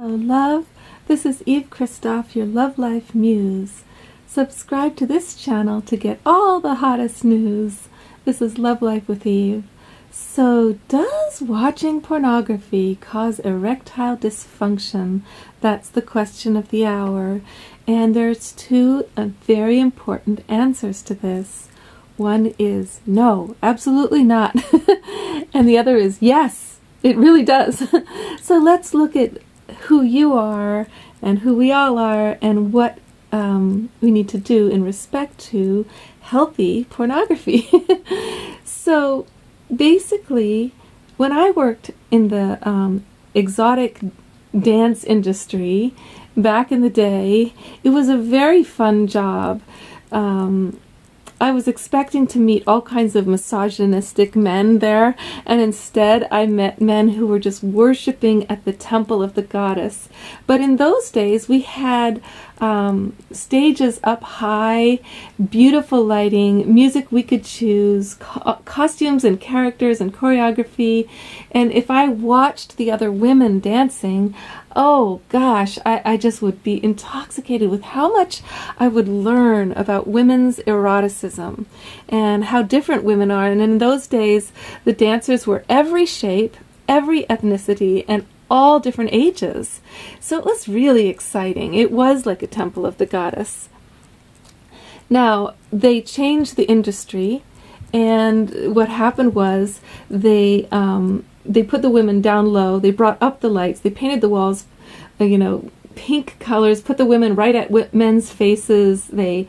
Hello, love. This is Eve Christoph, your Love Life Muse. Subscribe to this channel to get all the hottest news. This is Love Life with Eve. So, does watching pornography cause erectile dysfunction? That's the question of the hour. And there's two very important answers to this. One is no, absolutely not. And the other is yes, it really does. So let's look at who you are and who we all are and what we need to do in respect to healthy pornography. So basically, when I worked in the exotic dance industry back in the day, it was a very fun job. I was expecting to meet all kinds of misogynistic men there, and instead I met men who were just worshiping at the temple of the goddess. But in those days we had stages up high, beautiful lighting, music we could choose, costumes and characters and choreography. And if I watched the other women dancing, oh gosh, I just would be intoxicated with how much I would learn about women's eroticism and how different women are. And in those days, the dancers were every shape, every ethnicity, and all different ages. So it was really exciting. It was like a temple of the goddess. Now, they changed the industry, and what happened was they put the women down low, they brought up the lights, they painted the walls, pink colors, put the women right at men's faces, they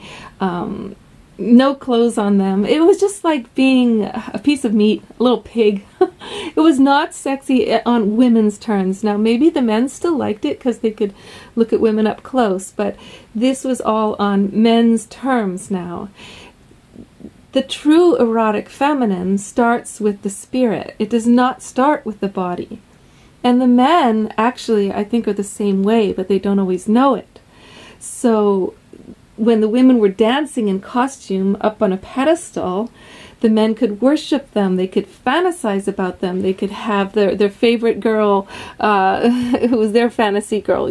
no clothes on them. It was just like being a piece of meat, a little pig. It was not sexy on women's terms. Now, maybe the men still liked it because they could look at women up close, but this was all on men's terms now. The true erotic feminine starts with the spirit. It does not start with the body. And the men, actually, I think are the same way, but they don't always know it. So when the women were dancing in costume up on a pedestal, the men could worship them, they could fantasize about them, they could have their favorite girl, who was their fantasy girl,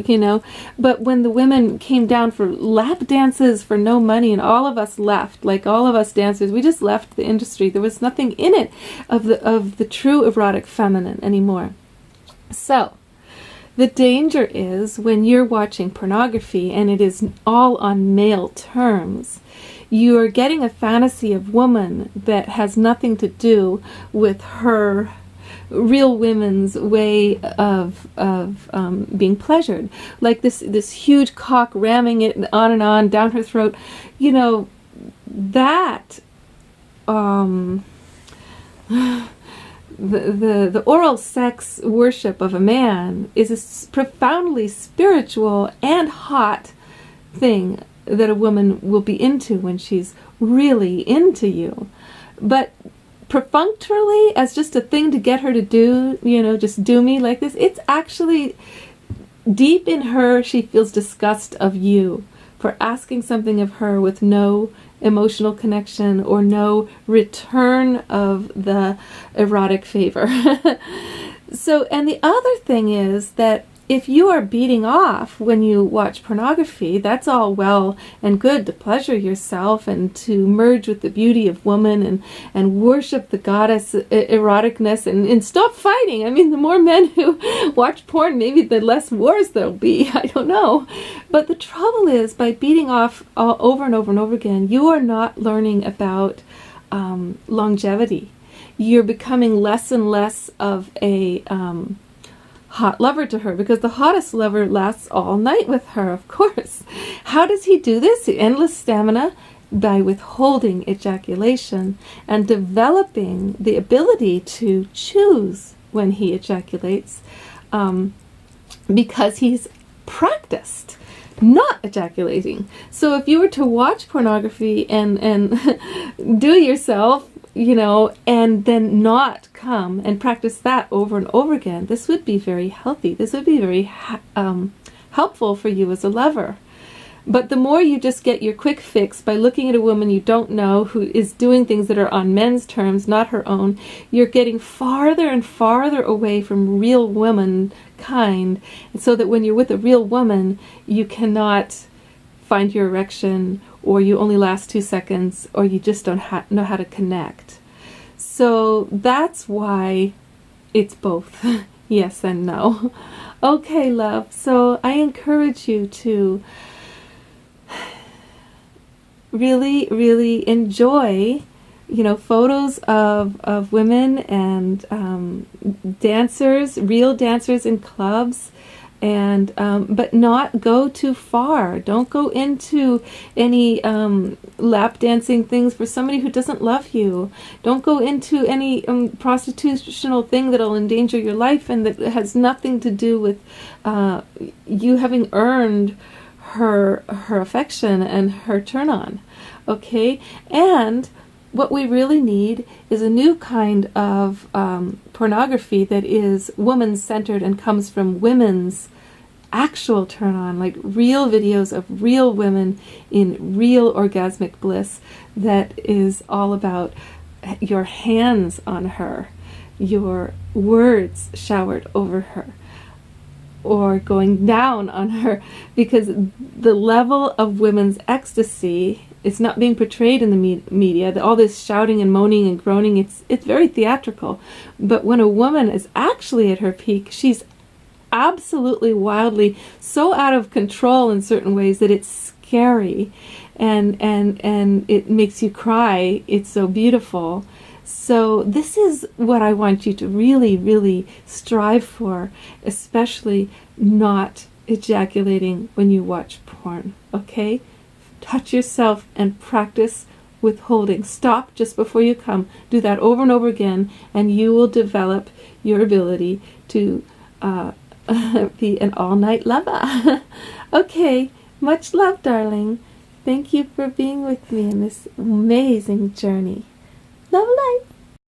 But when the women came down for lap dances for no money, and all of us left, like all of us dancers, we just left the industry. There was nothing in it of the true erotic feminine anymore. So, the danger is when you're watching pornography and it is all on male terms, you are getting a fantasy of woman that has nothing to do with her real women's way of being pleasured. Like this huge cock ramming it on and on down her throat. That the oral sex worship of a man is a profoundly spiritual and hot thing that a woman will be into when she's really into you. But perfunctorily, as just a thing to get her to do, just do me like this, it's actually deep in her, she feels disgust of you for asking something of her with no emotional connection or no return of the erotic favor. So, and the other thing is that if you are beating off when you watch pornography, that's all well and good to pleasure yourself and to merge with the beauty of woman and worship the goddess eroticness and stop fighting. I mean, the more men who watch porn, maybe the less wars there'll be. I don't know. But the trouble is, by beating off over and over and over again, you are not learning about longevity. You're becoming less and less of a hot lover to her, because the hottest lover lasts all night with her, of course. How does he do this? Endless stamina, by withholding ejaculation and developing the ability to choose when he ejaculates, because he's practiced not ejaculating. So if you were to watch pornography and do it yourself, and then not come and practice that over and over again, this would be very healthy. This would be very helpful for you as a lover. But the more you just get your quick fix by looking at a woman you don't know who is doing things that are on men's terms, not her own, you're getting farther and farther away from real womankind, so that when you're with a real woman, you cannot find your erection, or you only last 2 seconds, or you just don't know how to connect. So that's why it's both yes and no. Okay, love. So I encourage you to really, really enjoy, photos of women and dancers, real dancers in clubs, and but not go too far. Don't go into any lap dancing things for somebody who doesn't love you. Don't go into any prostitutional thing that'll endanger your life and that has nothing to do with you having earned her affection and her turn on. Okay? And what we really need is a new kind of pornography that is woman-centered and comes from women's actual turn on, like real videos of real women in real orgasmic bliss, that is all about your hands on her, your words showered over her, or going down on her, because the level of women's ecstasy is not being portrayed in the media. All this shouting and moaning and groaning, it's very theatrical. But when a woman is actually at her peak, she's absolutely wildly so out of control in certain ways that it's scary, and it makes you cry. It's so beautiful. So this is what I want you to really, really strive for, especially not ejaculating when you watch porn, okay? Touch yourself and practice withholding. Stop just before you come. Do that over and over again, and you will develop your ability to be an all-night lover. Okay, much love, darling. Thank you for being with me in this amazing journey. Love life.